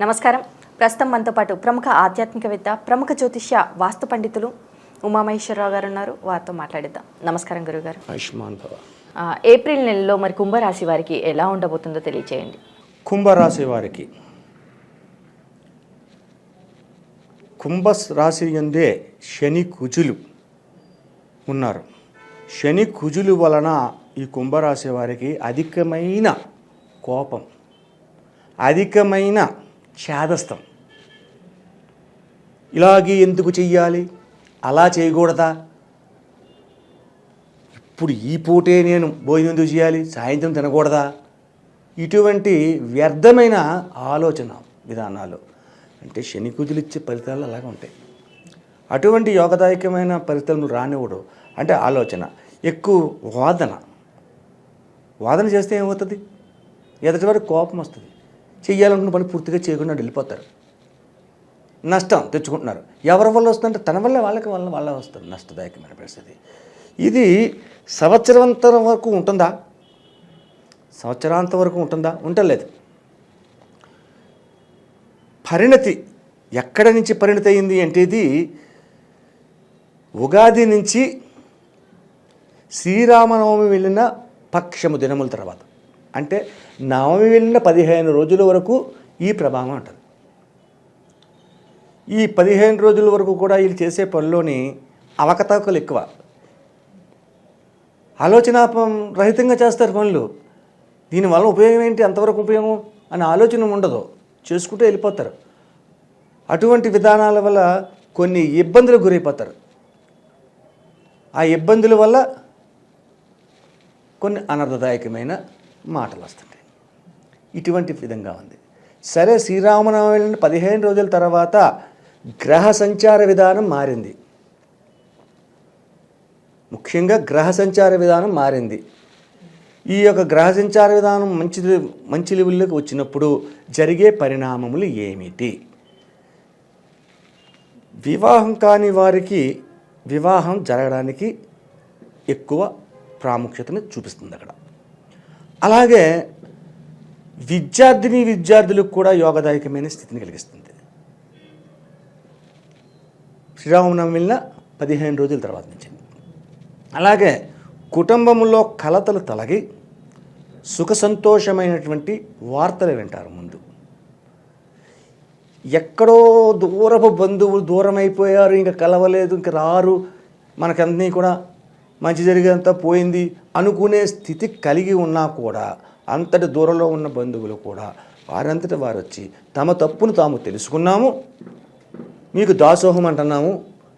నమస్కారం. ప్రస్తుతం మనతో పాటు ప్రముఖ ఆధ్యాత్మికవేత్త, ప్రముఖ జ్యోతిష్య వాస్తు పండితులు ఉమామహేశ్వరరావు గారు ఉన్నారు. వారితో మాట్లాడిద్దాం. నమస్కారం గురుగారు. ఆయుష్మాన్ భవ. ఏప్రిల్ నెలలో మరి కుంభరాశి వారికి ఎలా ఉండబోతుందో తెలియచేయండి. కుంభరాశి వారికి కుంభరాశి యందే శని కుజులు ఉన్నారు. శని కుజులు వలన ఈ కుంభరాశి వారికి అధికమైన కోపం, అధికమైన ఛాదస్తం. ఇలాగే ఎందుకు చెయ్యాలి, అలా చేయకూడదా, ఇప్పుడు ఈ పూటే నేను భోజనం ఎందుకు చేయాలి, సాయంత్రం తినకూడదా, ఇటువంటి వ్యర్థమైన ఆలోచన విధానాలు అంటే శని కుజులు ఇచ్చే ఫలితాలు అలాగే ఉంటాయి. అటువంటి యోగదాయకమైన ఫలితాలను రానివ్వడు. అంటే ఆలోచన ఎక్కువ, వాదన చేస్తే ఏమవుతుంది, ఎదుటి వారికి కోపం వస్తుంది. చెయ్యాలనుకున్న పని పూర్తిగా చేయకుండా వెళ్ళిపోతారు, నష్టం తెచ్చుకుంటున్నారు. ఎవరి వల్ల వస్తుందంటే తన వల్ల వాళ్ళ వస్తుంది నష్టదాయకమైన పరిస్థితి. ఇది సంవత్సరాంతరం వరకు ఉంటుందా, సంవత్సరాంతం వరకు ఉంటుందా, ఉండలేదు. పరిణతి ఎక్కడి నుంచి పరిణతి అయింది అంటే ఇది ఉగాది నుంచి శ్రీరామనవమి వెళ్ళిన పక్షము దినముల తర్వాత, అంటే నవమి వెళ్ళిన 15 రోజుల వరకు ఈ ప్రభావం ఉంటుంది. ఈ 15 రోజుల వరకు కూడా వీళ్ళు చేసే పనిలోని అవకతవకలు ఎక్కువ, ఆలోచన రహితంగా చేస్తారు పనులు. దీనివల్ల ఉపయోగం ఏంటి, అంతవరకు ఉపయోగం అనే ఆలోచన ఉండదు, చేసుకుంటూ వెళ్ళిపోతారు. అటువంటి విధానాల వల్ల కొన్ని ఇబ్బందులకు గురైపోతారు. ఆ ఇబ్బందుల వల్ల కొన్ని అనర్థదాయకమైన మాటలు వస్తుంటాయి. ఇటువంటి విధంగా ఉంది. సరే, శ్రీరామనవమి వెళ్ళిన 15 రోజుల తర్వాత గ్రహ సంచార విధానం మారింది. ముఖ్యంగా గ్రహ సంచార విధానం మారింది. ఈ యొక్క గ్రహ సంచార విధానం మంచి లెవెల్లోకి వచ్చినప్పుడు జరిగే పరిణామములు ఏమిటి? వివాహం కాని వారికి వివాహం జరగడానికి ఎక్కువ ప్రాముఖ్యతను చూపిస్తుంది అక్కడ. అలాగే విద్యార్థులకు కూడా యోగదాయకమైన స్థితిని కలిగిస్తుంది. శ్రీరామనవమి వెళ్ళిన 15 రోజుల తర్వాత నుంచి. అలాగే కుటుంబంలో కలతలు తొలగి సుఖ సంతోషమైనటువంటి వార్తలు వింటారు. ముందు ఎక్కడో దూరపు బంధువులు దూరం అయిపోయారు, ఇంకా కలవలేదు, ఇంకా రారు, మనకన్నీ కూడా మంచి జరిగేంతా పోయింది అనుకునే స్థితి కలిగి ఉన్నా కూడా అంతటి దూరంలో ఉన్న బంధువులు కూడా వారంతటి వారు వచ్చి తమ తప్పును తాము తెలుసుకున్నాము, మీకు దాసోహం అంటున్నాము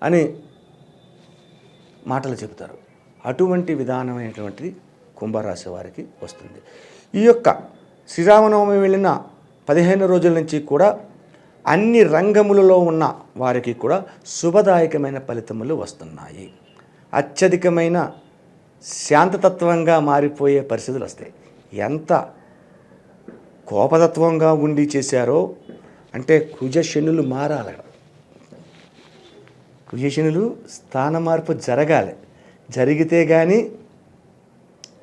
అని మాటలు చెబుతారు. అటువంటి విధానమైనటువంటిది కుంభరాశి వారికి వస్తుంది. ఈ యొక్క శ్రీరామనవమి వెళ్ళిన 15 రోజుల నుంచి కూడా అన్ని రంగములలో ఉన్న వారికి కూడా శుభదాయకమైన ఫలితములు వస్తున్నాయి. అత్యధికమైన శాంతతత్వంగా మారిపోయే పరిస్థితులు వస్తాయి. ఎంత కోపతత్వంగా ఉండి చేశారో అంటే కుజశనులు మారాలి, కుజశనులు స్థాన మార్పు జరగాలి. జరిగితే కానీ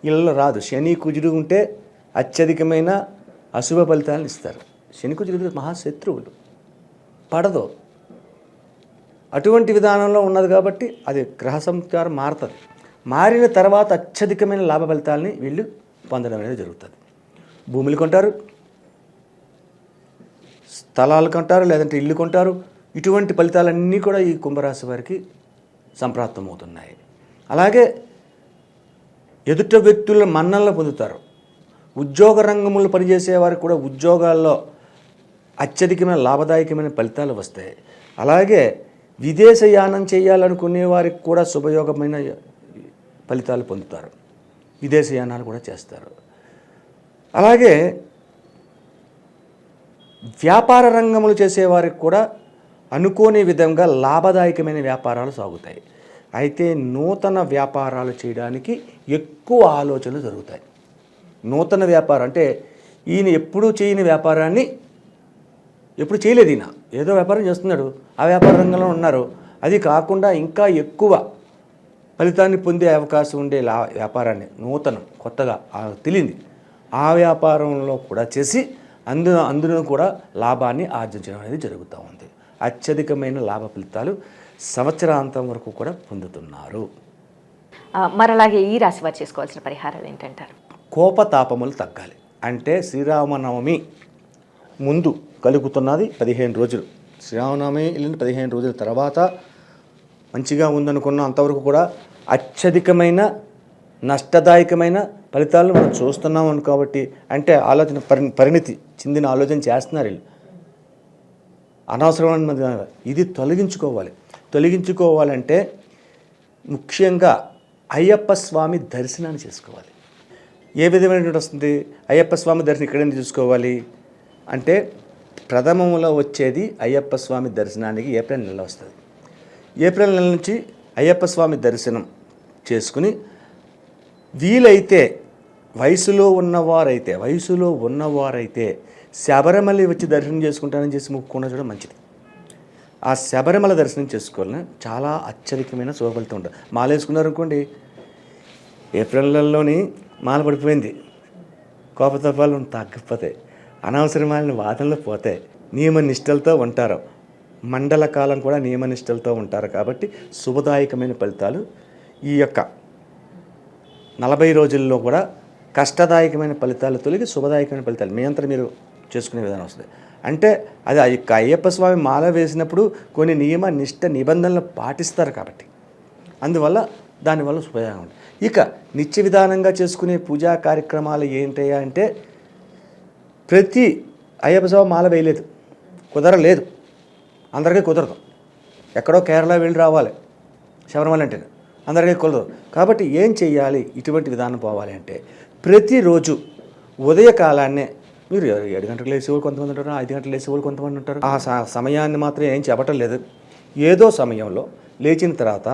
ఇళ్ళలో రాదు. శని కుజుడు ఉంటే అత్యధికమైన అశుభ ఫలితాలను ఇస్తారు. శని కుజుడు మహాశత్రువులు, పడదు. అటువంటి విధానంలో ఉన్నది కాబట్టి అది గ్రహ సంచారం మారుతుంది. మారిన తర్వాత అత్యధికమైన లాభ ఫలితాలని వీళ్ళు పొందడం అనేది జరుగుతుంది. భూములు కొంటారు, స్థలాలు కొంటారు, లేదంటే ఇల్లు కొంటారు. ఇటువంటి ఫలితాలన్నీ కూడా ఈ కుంభరాశి వారికి సంప్రాప్తమవుతున్నాయి. అలాగే ఎదుట వ్యక్తుల మన్ననలు పొందుతారు. ఉద్యోగ రంగంలో పనిచేసే వారికి కూడా ఉద్యోగాల్లో అత్యధికమైన లాభదాయకమైన ఫలితాలు వస్తాయి. అలాగే విదేశయానం చేయాలనుకునే వారికి కూడా శుభయోగమైన ఫలితాలు పొందుతారు, విదేశయానాలు కూడా చేస్తారు. అలాగే వ్యాపార రంగములు చేసేవారికి కూడా అనుకోని విధంగా లాభదాయకమైన వ్యాపారాలు సాగుతాయి. అయితే నూతన వ్యాపారాలు చేయడానికి ఎక్కువ ఆలోచనలు జరుగుతాయి. నూతన వ్యాపారం అంటే ఈయన ఎప్పుడూ చేయని వ్యాపారాన్ని ఎప్పుడు చేయలేదు, ఈయన ఏదో వ్యాపారం చేస్తున్నాడు, ఆ వ్యాపార రంగంలో ఉన్నారు. అది కాకుండా ఇంకా ఎక్కువ ఫలితాన్ని పొందే అవకాశం ఉండే వ్యాపారాన్ని నూతనం కొత్తగా తెలియంది ఆ వ్యాపారంలో కూడా చేసి అందులో కూడా లాభాన్ని ఆర్జించడం అనేది జరుగుతూ ఉంది. అత్యధికమైన లాభ ఫలితాలు సంవత్సరాంతం వరకు కూడా పొందుతున్నారు. మరి అలాగే ఈ రాశి వారు చేసుకోవాల్సిన పరిహారాలు ఏంటంటారు? కోపతాపములు తగ్గాలి. అంటే శ్రీరామనవమి ముందు కలుగుతున్నది 15 రోజులు. శ్రీరామనవమి వెళ్ళిన 15 రోజుల తర్వాత మంచిగా ఉందనుకున్న అంతవరకు కూడా అత్యధికమైన నష్టదాయకమైన ఫలితాలను మనం చూస్తున్నాం కాబట్టి, అంటే ఆలోచన పరిణితి చెందిన ఆలోచన చేస్తున్నారు వీళ్ళు. అనవసరమైన ఇది తొలగించుకోవాలంటే ముఖ్యంగా అయ్యప్ప స్వామి దర్శనాన్ని చేసుకోవాలి. ఏ విధమైనటువంటి వస్తుంది అయ్యప్ప స్వామి దర్శనం? ఎక్కడైనా చూసుకోవాలి అంటే ప్రథమంలో వచ్చేది అయ్యప్ప స్వామి దర్శనానికి ఏప్రిల్ నెల వస్తుంది. ఏప్రిల్ నెల నుంచి అయ్యప్ప స్వామి దర్శనం చేసుకుని వీలైతే వయసులో ఉన్నవారైతే శబరిమల వచ్చి దర్శనం చేసుకుంటానని చేసి మొక్కుకుండా చూడడం మంచిది. ఆ శబరిమల దర్శనం చేసుకోవాలని చాలా అత్యధికమైన శుభఫలితం ఉంటుంది. మాల వేసుకున్నారు అనుకోండి, ఏప్రిల్ నెలలోని మాల పడిపోయింది, కోపతాపాలు తగ్గిపోతాయి, అనవసరమైన వాదనలు పోతాయి, నియమనిష్టలతో ఉంటారు, మండల కాలం కూడా నియమనిష్టలతో ఉంటారు. కాబట్టి శుభదాయకమైన ఫలితాలు ఈ యొక్క 40 రోజుల్లో కూడా కష్టదాయకమైన ఫలితాలు తొలగి శుభదాయకమైన ఫలితాలు మీ అంతా మీరు చేసుకునే విధానం వస్తుంది. అంటే అది అయ్యప్ప స్వామి మాల వేసినప్పుడు కొన్ని నియమ నిష్ట నిబంధనలు పాటిస్తారు కాబట్టి అందువల్ల దానివల్ల శుభయోగం ఉంటుంది. ఇక నిత్య విధానంగా చేసుకునే పూజా కార్యక్రమాలు ఏంటయ్యా అంటే, ప్రతి అయ్యప్ప స్వామి మాల వేయలేదు, కుదరలేదు, అందరికీ కుదరదు. ఎక్కడో కేరళ వెళ్ళి రావాలి శబరిమల అంటే, అందరికీ కుదరదు. కాబట్టి ఏం చెయ్యాలి, ఇటువంటి విధానం పోవాలి అంటే ప్రతిరోజు ఉదయకాలాన్నే మీరు 7 గంటలకు లేసేవాళ్ళు కొంతమంది ఉంటారు, 5 గంటలకు లేసేవాళ్ళు కొంతమంది ఉంటారు. ఆ సమయాన్ని మాత్రం ఏం చెప్పటం లేదు. ఏదో సమయంలో లేచిన తర్వాత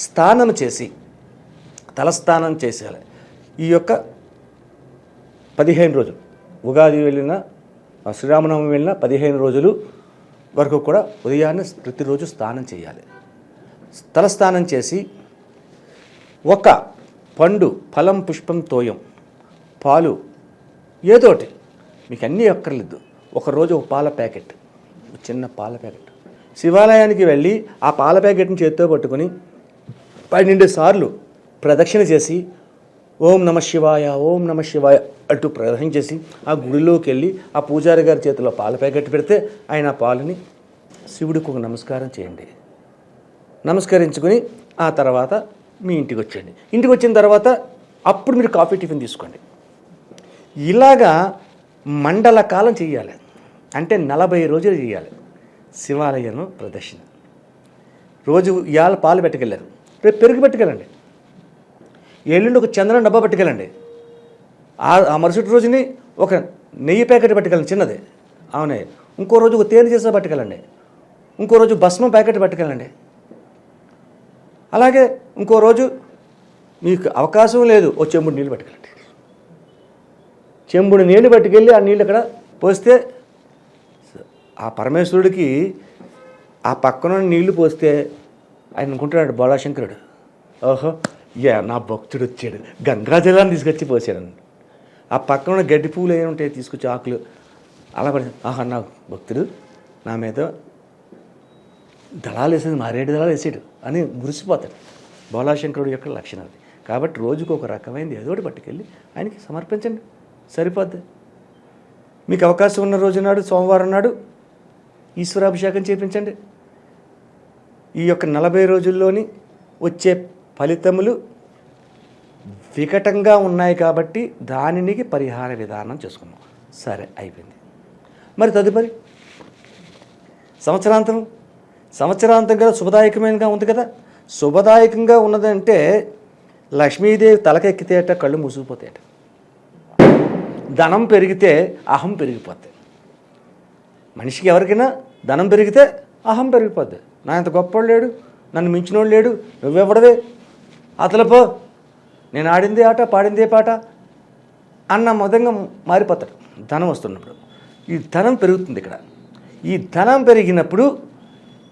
స్నానం చేసి తలస్నానం చేసేయాలి. ఈ యొక్క 15 రోజులు ఉగాది వెళ్ళిన శ్రీరామనవమి వెళ్ళిన 15 రోజులు వరకు కూడా ఉదయాన్నే ప్రతిరోజు స్నానం చేయాలి. తలస్నానం చేసి ఒక పండు, ఫలం, పుష్పం, తోయం, పాలు ఏదోటి, మీకు అన్నీ అక్కర్లేదు, ఒకరోజు ఒక పాల ప్యాకెట్, చిన్న పాల ప్యాకెట్, శివాలయానికి వెళ్ళి ఆ పాల ప్యాకెట్ని చేతితో పట్టుకొని 12 సార్లు ప్రదక్షిణ చేసి ఓం నమ శివాయ ఓం నమ శివాయ అంటూ ప్రదక్షిణ చేసి ఆ గుడిలోకి వెళ్ళి ఆ పూజారి గారి చేతిలో పాల ప్యాకెట్ పెడితే ఆయన ఆ పాలని శివుడికి ఒక నమస్కారం చేయండి. నమస్కరించుకొని ఆ తర్వాత మీ ఇంటికి వచ్చేయండి. ఇంటికి వచ్చిన తర్వాత అప్పుడు మీరు కాఫీ టిఫిన్ తీసుకోండి. ఇలాగా మండల కాలం చేయాలి. అంటే 40 రోజులు చేయాలి శివాలయం ప్రదక్షిణ. రోజు ఇవాళ పాలు పెట్టుకెళ్ళారు, రేపు పెరుగు పెట్టుకెళ్ళండి, ఎల్లుండి ఒక చందనం డబ్బా పట్టుకెళ్ళండి, ఆ మరుసటి రోజుని ఒక నెయ్యి ప్యాకెట్ పట్టుకెళ్ళండి చిన్నది, అవునే, ఇంకో రోజు ఒక తేనె చేసే పట్టుకెళ్ళండి, ఇంకో రోజు భస్మం ప్యాకెట్ పట్టుకెళ్ళండి. అలాగే ఇంకో రోజు మీకు అవకాశం లేదు, ఓ చెంబుడు నీళ్ళు పట్టుకెళ్ళండి. చెంబుడు నీళ్ళు పట్టుకెళ్ళి ఆ నీళ్ళు అక్కడ పోస్తే ఆ పరమేశ్వరుడికి ఆ పక్కన నీళ్లు పోస్తే ఆయన అనుకుంటున్నాడు బోళాశంకరుడు, ఓహో నా భక్తుడు వచ్చాడు, గంగాజలాన్ని తీసుకొచ్చి పోసాడు. ఆ పక్కన గడ్డి పువ్వులు ఏమి ఉంటాయి తీసుకొచ్చి ఆకులు అలా పడి, ఆహా నా భక్తుడు నా మీద దళాలు వేసేది, మారేడు దళాలు వేసాడు అని మురిసిపోతాడు. బోళాశంకరుడు యొక్క లక్షణం అది. కాబట్టి రోజుకు ఒక రకమైనది ఏదోటి పట్టుకెళ్ళి ఆయనకి సమర్పించండి, సరిపోద్ది. మీకు అవకాశం ఉన్న రోజు నాడు, సోమవారం నాడు ఈశ్వరాభిషేకం చేయించండి. ఈ యొక్క 40 రోజుల్లోని వచ్చే ఫలితములు వికటంగా ఉన్నాయి కాబట్టి దానికి పరిహార విధానం చేసుకున్నాం. సరే అయిపోయింది. మరి తదుపరి సంవత్సరాంతం కదా శుభదాయకమైనగా ఉంది కదా. శుభదాయకంగా ఉన్నదంటే లక్ష్మీదేవి తలకెక్కితేట కళ్ళు మూసుకుపోతాయట, ధనం పెరిగితే అహం పెరిగిపోతాయి. మనిషికి ఎవరికైనా ధనం పెరిగితే అహం పెరిగిపోద్ది. నా అంత గొప్పవాడు లేడు, నన్ను మించినోడు లేడు, నువ్వెవడవే అతలపో, నేను ఆడిందే ఆట పాడిందే పాట అన్న మొదంగా మారిపోతాడు ధనం వస్తున్నప్పుడు. ఈ ధనం పెరుగుతుంది ఇక్కడ. ఈ ధనం పెరిగినప్పుడు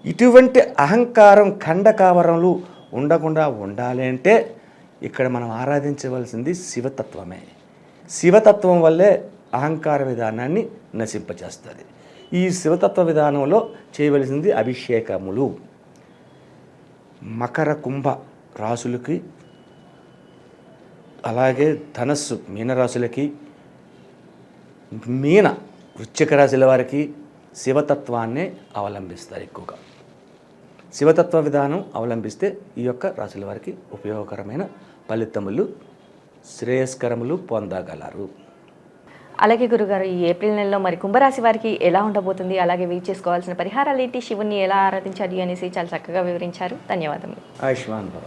ఇటువంటి అహంకారం, ఖండకావరములు ఉండకుండా ఉండాలి అంటే ఇక్కడ మనం ఆరాధించవలసింది శివతత్వమే. శివతత్వం వల్లే అహంకార విధానాన్ని నశింపచేస్తుంది. ఈ శివతత్వ విధానంలో చేయవలసింది అభిషేకములు. మకర కుంభ రాశులకి, అలాగే ధనస్సు మీనరాశులకి, మీన వృశ్చిక రాశుల వారికి శివతత్వాన్నే అవలంబిస్తారు ఎక్కువగా. శివతత్వ విధానం అవలంబిస్తే ఈ యొక్క రాశుల వారికి ఉపయోగకరమైన ఫలితములు, శ్రేయస్కరములు పొందగలరు. అలాగే గురుగారు, ఈ ఏప్రిల్ నెలలో మరి కుంభరాశి వారికి ఎలా ఉండబోతుంది, అలాగే వీలు చేసుకోవాల్సిన పరిహారాలు ఏంటి, శివుణ్ణి ఎలా ఆరాధించాలి అనేసి చాలా చక్కగా వివరించారు. ధన్యవాదములు. ఆయుష్మాన్ భవ.